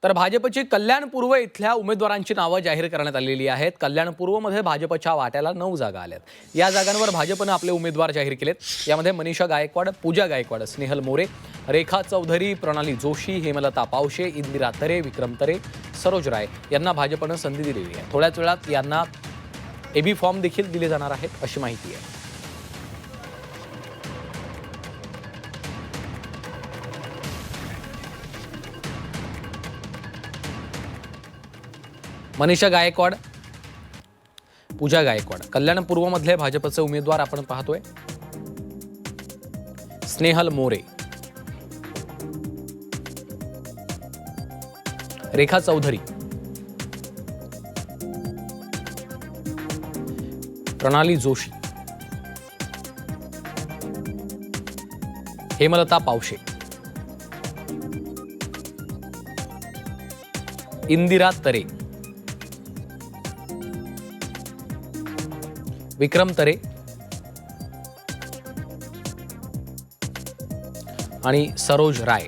तर भाजपची कल्याण पूर्व इथल्या उमेदवारांची नावं जाहीर करण्यात आलेली आहेत। कल्याण पूर्वमध्ये भाजपच्या वाट्याला 9 जागा आल्यात। या जागांवर भाजपने आपले उमेदवार जाहीर केलेत। यामध्ये मनीषा गायकवाड, पूजा गायकवाड, स्नेहल मोरे, रेखा चौधरी, प्रणाली जोशी, हेमलता पावशे, इंदिरा तरे, विक्रम तरे, सरोज राय यांना भाजपने संधी दिलेली आहे। थोड्याच वेळात यांना एबी फॉर्म देखील दिले जाणार आहेत अशी माहिती आहे। मनीषा गायकवाड, पूजा गायकवाड, कल्याण पूर्वमधले भाजपचे उमेदवार आपण पाहतोय। स्नेहल मोरे, रेखा चौधरी, प्रणाली जोशी, हेमलता पावशे, इंदिरा तरे, विक्रम तरे आणि सरोज राय